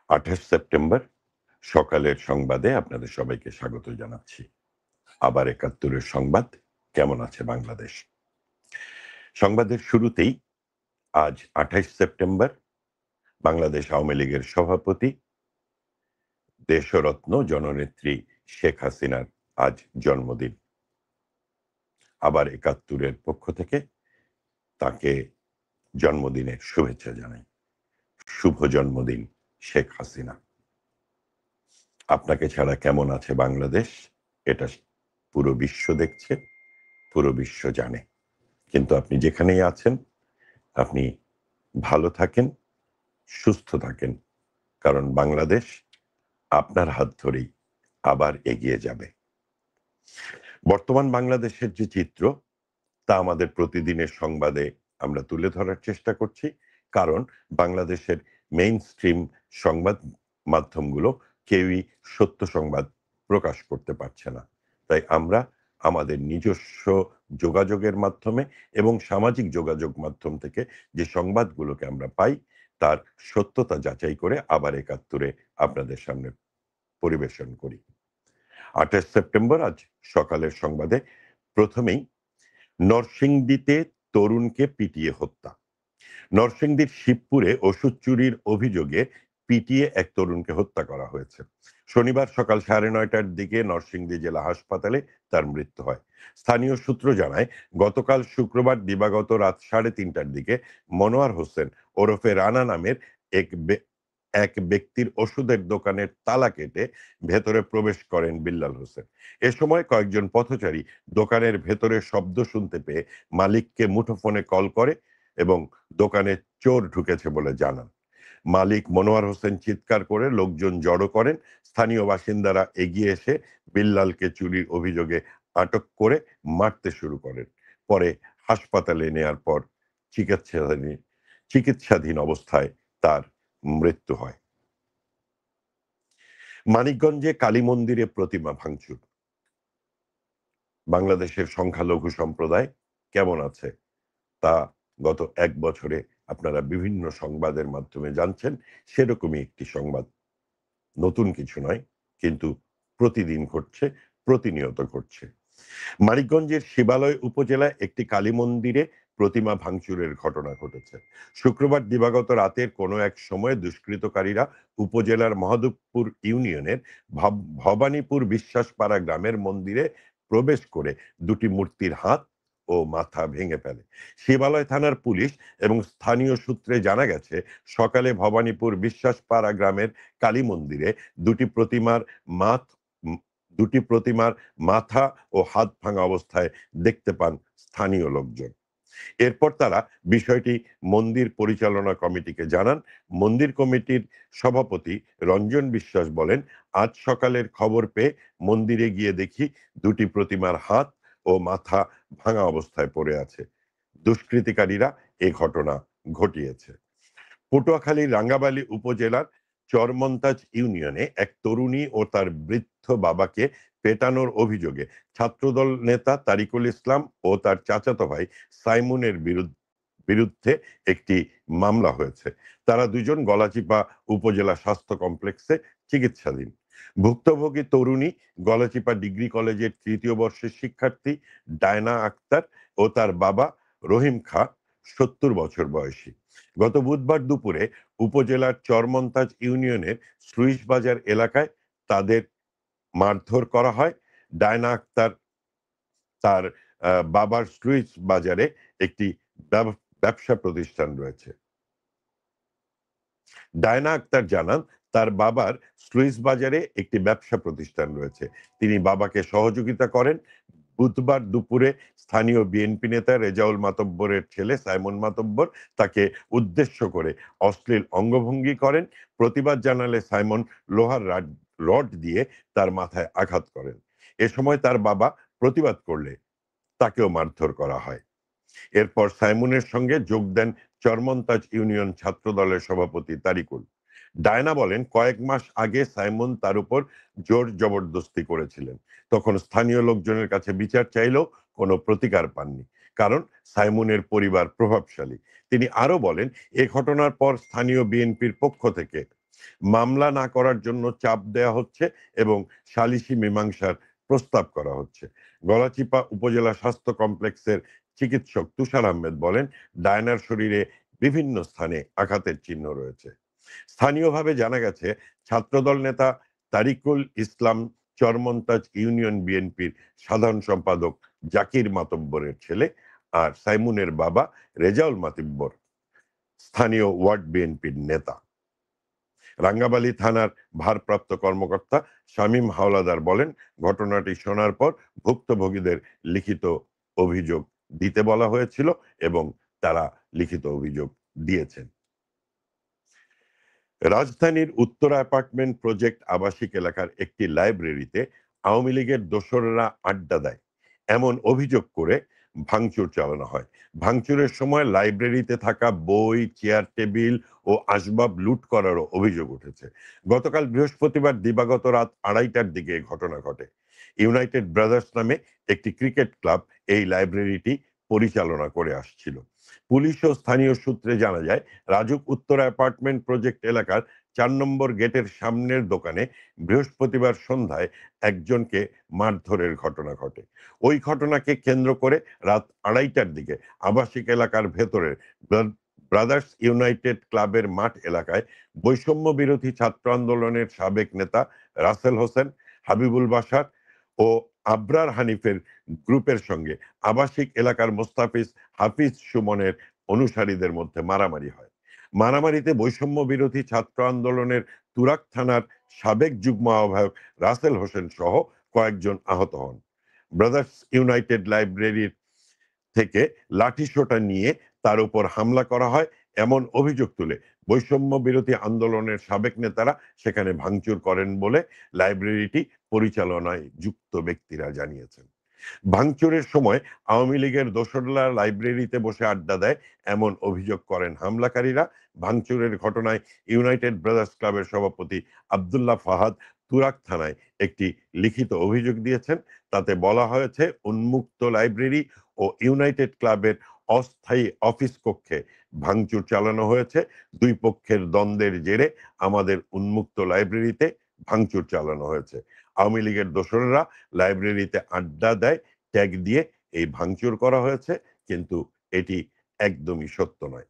২৮ September সকালের সংবাদে আপনাদের সবাইকে স্বাগত জানাচ্ছি। আবার ৭১-এর সংবাদ। কেমন আছে বাংলাদেশ? সংবাদের শুরুতেই আজ ২৮ সেপ্টেম্বর বাংলাদেশ আওয়ামী লীগের সভাপতি, দেশরত্ন জননেত্রী শেখ হাসিনার আজ জন্মদিন। আবার ৭১-এর পক্ষ থেকে তাকে জন্মদিনের শুভেচ্ছা জানাই। শুভ জন্মদিন শেখ হাসিনা। আপনাকে ছাড়া কেমন আছে বাংলাদেশ, এটা পুরো বিশ্ব দেখছে, পুরো বিশ্ব জানে। কিন্তু আপনি যেখানেই আছেন, আপনি ভালো থাকেন, সুস্থ থাকেন, কারণ বাংলাদেশ আপনার হাত ধরেই আবার এগিয়ে যাবে। বর্তমান বাংলাদেশের যে চিত্র, তা আমাদের প্রতিদিনের সংবাদে আমরা তুলে ধরার চেষ্টা করছি, কারণ বাংলাদেশের মেইন স্ট্রিম সংবাদ মাধ্যমগুলো কেউই সত্য সংবাদ প্রকাশ করতে পারছে না। তাই আমরা আমাদের নিজস্ব যোগাযোগের মাধ্যমে এবং সামাজিক যোগাযোগ মাধ্যম থেকে যে সংবাদগুলোকে আমরা পাই, তার সত্যতা যাচাই করে আবার ৭১-এ আপনাদের সামনে পরিবেশন করি। ২৮ সেপ্টেম্বর আজ সকালের সংবাদে প্রথমেই নরসিংদীতে তরুণকে পিটিয়ে হত্যা। নরসিংদীর শিবপুরে ওষুধ চুরির অভিযোগে পিটিয়ে এক তরুণকে হত্যা করা হয়েছে। শনিবার সকাল ৯:৩০টার দিকে নরসিংদী জেলা হাসপাতালে তার মৃত্যু হয়। স্থানীয় সূত্র জানায়, গতকাল শুক্রবার দিবাগত রাত ৩:৩০টার দিকে মনোয়ার হোসেন ওরফে রানা নামের এক ব্যক্তির ওষুধের দোকানের তালা কেটে ভেতরে প্রবেশ করেন বিল্লাল হোসেন। এ সময় কয়েকজন পথচারী দোকানের ভেতরে শব্দ শুনতে পেয়ে মালিককে মুঠোফোনে কল করে এবং দোকানে চোর ঢুকেছে বলে জানান। মালিক মনোয়ার হোসেন চিৎকার করে লোকজন জড়ো করেন। স্থানীয় বাসিন্দারা এগিয়ে এসে বিল্লালকে চুরির অভিযোগে আটক করে মারতে শুরু করেন। পরে হাসপাতালে নেয়ার পর চিকিৎসাধীন অবস্থায় তার মৃত্যু হয়। মানিকগঞ্জে কালী মন্দিরে প্রতিমা ভাঙচুর। বাংলাদেশের সংখ্যালঘু সম্প্রদায় কেমন আছে তা গত ১ বছরে আপনারা বিভিন্ন সংবাদের মাধ্যমে জানছেন। সেরকমই একটি সংবাদ, নতুন কিছু নয়, কিন্তু প্রতিদিন ঘটছে, প্রতিনিয়ত ঘটছে। মানিকগঞ্জের শিবালয় উপজেলায় একটি কালী মন্দিরে প্রতিমা ভাঙচুরের ঘটনা ঘটেছে। শুক্রবার দিবাগত রাতের কোনো এক সময়ে দুষ্কৃতকারীরা উপজেলার মহাদেবপুর ইউনিয়নের ভবানীপুর বিশ্বাসপাড়া গ্রামের মন্দিরে প্রবেশ করে দুটি মূর্তির হাত ও মাথা ভেঙে ফেলে। শিবালয় থানার পুলিশ এবং স্থানীয় সূত্রে জানা গেছে, সকালে ভবানীপুর বিশ্বাসপাড়া গ্রামের কালী মন্দিরে দুটি প্রতিমার মাথা ও হাত ভাঙা অবস্থায় দেখতে পান স্থানীয় লোকজন। এরপর তারা বিষয়টি মন্দির পরিচালনা কমিটিকে জানান। মন্দির কমিটির সভাপতি রঞ্জন বিশ্বাস বলেন, আজ সকালের খবর পেয়ে মন্দিরে গিয়ে দেখি দুটি প্রতিমার হাত ও মাথা ভাঙা অবস্থায় পড়ে আছে। দুষ্কৃতিকারীরা এ ঘটনা ঘটিয়েছে। পটুয়াখালীর রাঙ্গাবালী উপজেলার চরমন্তাজ ইউনিয়নে এক তরুণী ও তার বৃদ্ধ বাবাকে পেটানোর অভিযোগে ছাত্রদল নেতা তারিকুল ইসলাম ও তার চাচাতো ভাই সাইমুনের বিরুদ্ধে একটি মামলা হয়েছে। তারা দুজন গলাচিপা উপজেলা স্বাস্থ্য কমপ্লেক্সে চিকিৎসাধীন। ভুক্তভোগী তরুণী গলাচিপা ডিগ্রি কলেজের ৩য় বর্ষের শিক্ষার্থী ডায়না আক্তার ও তার বাবা রহিম খা, ৭০ বছর বয়সী। গত বুধবার দুপুরে উপজেলার চরমন্তাজ ইউনিয়নের স্লুইস বাজার এলাকায় তাদের মারধর করা হয়। ডায়না আক্তার তার বাবার স্লুইস বাজারে একটি ব্যবসা প্রতিষ্ঠান রয়েছে। ডায়না আক্তার জানান, তার বাবার স্লুইস বাজারে একটি ব্যবসা প্রতিষ্ঠান রয়েছে। তিনি বাবাকে সহযোগিতা করেন। বুধবার দুপুরে স্থানীয় বিএনপি নেতা রেজাউল মাতব্বরের ছেলে সাইমন মাতব্বর তাকে উদ্দেশ্য করে অশ্লীল অঙ্গভঙ্গি করেন। প্রতিবাদ জানালে সাইমন লোহার রড দিয়ে তার মাথায় আঘাত করেন। এ সময় তার বাবা প্রতিবাদ করলে তাকেও মারধর করা হয়। এরপর সাইমনের সঙ্গে যোগ দেন চরমন্তাজ ইউনিয়ন ছাত্র দলের সভাপতি তারিকুল। ডায়না বলেন, কয়েক মাস আগে সাইমন তার উপর জোর জবরদস্তি করেছিলেন। তখন স্থানীয় লোকজনের কাছে বিচার চাইলেও কোনো প্রতিকার পাননি, কারণ সাইমনের পরিবার প্রভাবশালী। তিনি আরো বলেন, এ ঘটনার পর স্থানীয় বিএনপির পক্ষ থেকে মামলা না করার জন্য চাপ দেয়া হচ্ছে এবং সালিসি মীমাংসার প্রস্তাব করা হচ্ছে। গলাচিপা উপজেলা স্বাস্থ্য কমপ্লেক্সের চিকিৎসক তুষার আহমেদ বলেন, ডায়নার শরীরে বিভিন্ন স্থানে আঘাতের চিহ্ন রয়েছে। স্থানীয়ভাবে জানা গেছে, ছাত্রদল নেতা তারিকুল ইসলাম চরমন্তাজ ইউনিয়ন বিএনপির সাধারণ সম্পাদক জাকির মাতব্বরের ছেলে, আর সাইমুনের বাবা রেজাউল মাতব্বর স্থানীয় ওয়ার্ড বিএনপির নেতা। রাঙ্গাবালী থানার ভারপ্রাপ্ত কর্মকর্তা শামীম হাওলাদার বলেন, ঘটনাটি শোনার পর ভুক্তভোগীদের লিখিত অভিযোগ দিতে বলা হয়েছিল এবং তারা লিখিত অভিযোগ দিয়েছেন। রাজধানীর উত্তরা অ্যাপার্টমেন্ট প্রজেক্ট আবাসিক এলাকার একটি লাইব্রেরিতে আওয়ামী লীগের দোসররা আড্ডা দেয় এমন অভিযোগ করে ভাঙচুর চালানো হয়। ভাঙচুরের সময় লাইব্রেরিতে থাকা বই, চেয়ার টেবিল ও আসবাব লুট করারও অভিযোগ উঠেছে। গতকাল বৃহস্পতিবার দিবাগত রাত 2:30টার দিকে এ ঘটনা ঘটে। ইউনাইটেড ব্রাদার্স নামে একটি ক্রিকেট ক্লাব এই লাইব্রেরিটি পরিচালনা করে আসছিল। পুলিশ ও স্থানীয় সূত্রে জানা যায়, রাজুক উত্তরা অ্যাপার্টমেন্ট প্রজেক্ট এলাকার 4 নম্বর গেটের সামনের দোকানে বৃহস্পতিবার সন্ধ্যায় একজনকে মারধরের ঘটনা ঘটে। ওই ঘটনাকে কেন্দ্র করে রাত 2:30টার দিকে আবাসিক এলাকার ভেতরের ব্রাদার্স ইউনাইটেড ক্লাবের মাঠ এলাকায় বৈষম্য বিরোধী ছাত্র আন্দোলনের সাবেক নেতা রাসেল হোসেন, হাবিবুল বাশার ও আবরার হানিফের গ্রুপের সঙ্গে আবাসিক এলাকার মোস্তাফিজ হাফিজ সুমনের অনুসারীদের মধ্যে মারামারি হয়। মারামারিতে বৈষম্য বিরোধী ছাত্র আন্দোলনের তুরাক থানার সাবেক যুগ্ম আহ্বায়ক রাসেল হোসেন সহ কয়েকজন আহত হন। ব্রাদার্স ইউনাইটেড লাইব্রেরির থেকে লাঠিসোঁটা নিয়ে তার উপর হামলা করা হয় এমন অভিযোগ তুলে বৈষম্য বিরোধী আন্দোলনের সাবেক নেতারা সেখানে ভাঙচুর করেন বলে লাইব্রেরিটি পরিচালনায় যুক্ত ব্যক্তিরা জানিয়েছেন। ভাঙচুরের সময় আওয়ামী লীগের দোসররা লাইব্রেরিতে বসে আড্ডা দেয় এমন অভিযোগ করেন হামলাকারীরা। ভাঙচুরের ঘটনায় ইউনাইটেড ব্রাদার্স ক্লাবের সভাপতি আব্দুল্লাহ ফাহাদ তুরাক থানায় একটি লিখিত অভিযোগ দিয়েছেন। তাতে বলা হয়েছে, উন্মুক্ত লাইব্রেরি ও ইউনাইটেড ক্লাবের অস্থায়ী অফিস কক্ষে ভাঙচুর চালানো হয়েছে। দুই পক্ষের দ্বন্দ্বের জেরে আমাদের উন্মুক্ত লাইব্রেরিতে ভাঙচুর চালানো হয়েছে। আওয়ামী লীগের দোসররা লাইব্রেরিতে আড্ডা দেয় ট্যাগ দিয়ে এই ভাঙচুর করা হয়েছে, কিন্তু এটি একদমই সত্য নয়।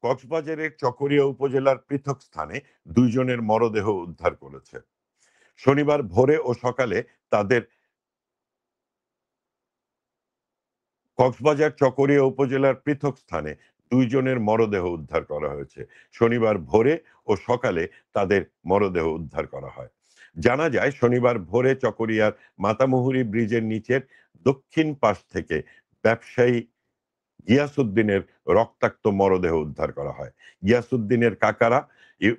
কক্সবাজারের চকরিয়া উপজেলার পৃথক স্থানে 2 জনের মরদেহ উদ্ধার করেছে। শনিবার ভোরে ও সকালে তাদের কক্সবাজার চকরিয়া উপজেলার পৃথক স্থানে 2 জনের মরদেহ উদ্ধার করা হয়েছে। শনিবার ভোরে ও সকালে তাদের মরদেহ উদ্ধার করা হয়। জানা যায়, শনিবার ভোরে চকরিয়ার মাতামুহুরী ব্রিজের নিচের দক্ষিণ পাশ থেকে ব্যবসায়ী গিয়াসউদ্দিনের রক্তাক্ত মরদেহ উদ্ধার করা হয়। গিয়াসউদ্দিনের কাকারা ইউ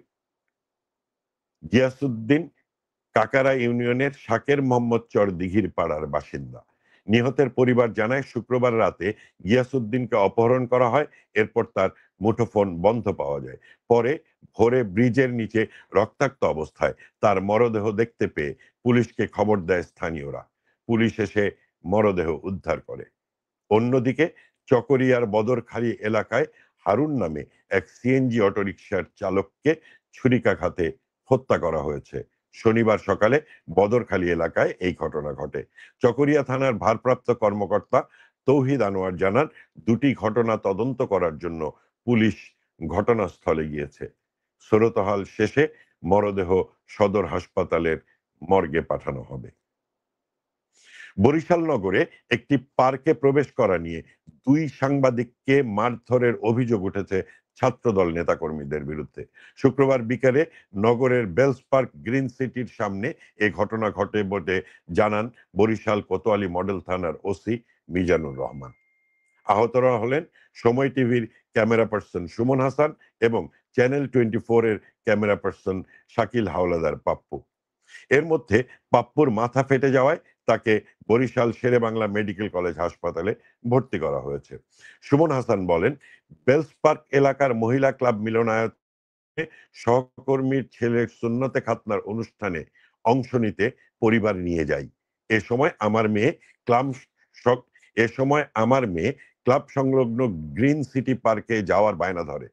গিয়াসউদ্দিন কাকারা ইউনিয়নের শাকের মোহাম্মদ চর দিঘির পাড়ার বাসিন্দা। নিহতের পরিবার জানায়, শুক্রবার রাতে গিয়াসউদ্দিনকে অপহরণ করা হয়। এরপর তার মুঠোফোন বন্ধ পাওয়া যায়। পরে ভোরে ব্রিজের নিচে রক্তাক্ত অবস্থায় তার মরদেহ দেখতে পেয়ে পুলিশকে খবর দেয় স্থানীয়রা। পুলিশ এসে মরদেহ উদ্ধার করে। অন্যদিকে চকরিয়ার বদরখালী এলাকায় হারুন নামে এক সিএনজি অটোরিকশার চালককে ছুরিকাঘাতে হত্যা করা হয়েছে। শনিবার সকালে বদরখালী এলাকায় এই ঘটনা ঘটে। চকরিয়া থানার ভারপ্রাপ্ত কর্মকর্তা তৌহিদ আনোয়ার জানান, 2টি ঘটনা তদন্ত করার জন্য পুলিশ ঘটনাস্থলে গিয়েছে। সুরতহাল শেষে মরদেহ সদর হাসপাতালের মর্গে পাঠানো হবে। বরিশাল নগরে একটি পার্কে প্রবেশ করা নিয়ে 2 সাংবাদিককে মারধরের অভিযোগ উঠেছে ছাত্রদল নেতাকর্মীদের বিরুদ্ধে। শুক্রবার বিকেলে নগরের বেলস পার্ক গ্রিন সিটির সামনে এ ঘটনা ঘটে বলে জানান বরিশাল কোতোয়ালি মডেল থানার ওসি মিজানুর রহমান। আহতরা হলেন সময় টিভির ক্যামেরা পার্সন সুমন হাসান এবং চ্যানেল 24 এর ক্যামেরা পার্সন শাকিল হাওলাদার পাপ্পু। এর মধ্যে পাপ্পুর মাথা ফেটে যাওয়ায় তাকে বরিশাল শেরে বাংলা মেডিকেল কলেজ হাসপাতালে ভর্তি করা হয়েছে। সুমন হাসান বলেন, বেলস পার্ক এলাকার মহিলা ক্লাব মিলনায়তনে সহকর্মীর ছেলের সুন্নতে খাতনার অনুষ্ঠানে অংশ নিতে পরিবার নিয়ে যাই। এ সময় আমার মেয়ে ক্লাব এ সময় আমার মেয়ে ক্লাব সংলগ্ন গ্রিন সিটি পার্কে যাওয়ার বায়না ধরে।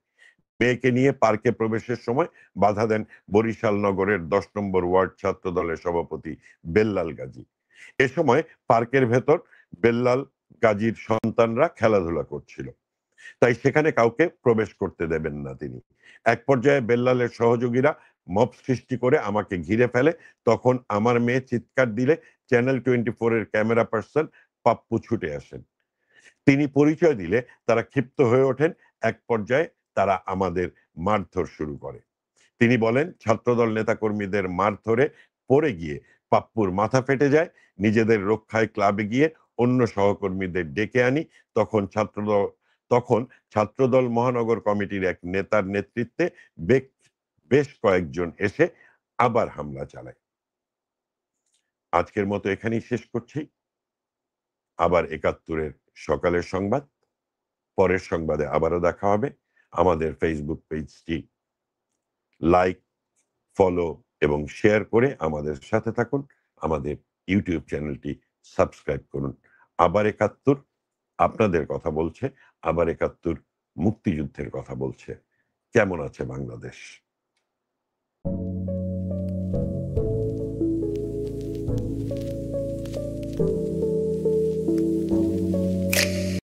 মেয়েকে নিয়ে পার্কে প্রবেশের সময় বাধা দেন বরিশাল নগরের ১০ নম্বর ওয়ার্ড ছাত্র দলের সভাপতি বেল্লাল গাজী। এ সময় পার্কের ভেতর বেল্লাল গাজীর সন্তানরা খেলাধুলা করছিল, তাই সেখানে কাউকে প্রবেশ করতে দেবেন না তিনি। এক পর্যায়ে বেল্লালের সহযোগীরা মব সৃষ্টি করে আমাকে ঘিরে ফেলে। তখন আমার মেয়ে চিৎকার দিলে চ্যানেল 24 এর ক্যামেরা পার্সন পাপ্পু ছুটে আসেন। তিনি পরিচয় দিলে তারা ক্ষিপ্ত হয়ে ওঠেন। এক পর্যায়ে তারা আমাদের মারধর শুরু করে। তিনি বলেন, ছাত্রদল নেতাকর্মীদের মারধরে পড়ে গিয়ে পাপ্পুর মাথা ফেটে যায়। নিজেদের রক্ষায় ক্লাবে গিয়ে অন্য সহকর্মীদের ডেকে আনি। তখন ছাত্রদল মহানগর কমিটির এক নেতার নেতৃত্বে বেশ কয়েকজন এসে আবার হামলা চালায়। আজকের মতো এখানেই শেষ করছি। আবার ৭১-এর সকালের সংবাদ, পরের সংবাদে আবারও দেখা হবে। আমাদের ফেসবুক পেজটি লাইক, ফলো এবং শেয়ার করে আমাদের সাথে থাকুন। আমাদের ইউটিউব চ্যানেলটি সাবস্ক্রাইব করুন। আবার ৭১ আপনাদের কথা বলছে, আবার ৭১ মুক্তিযুদ্ধের কথা বলছে। কেমন আছে বাংলাদেশ?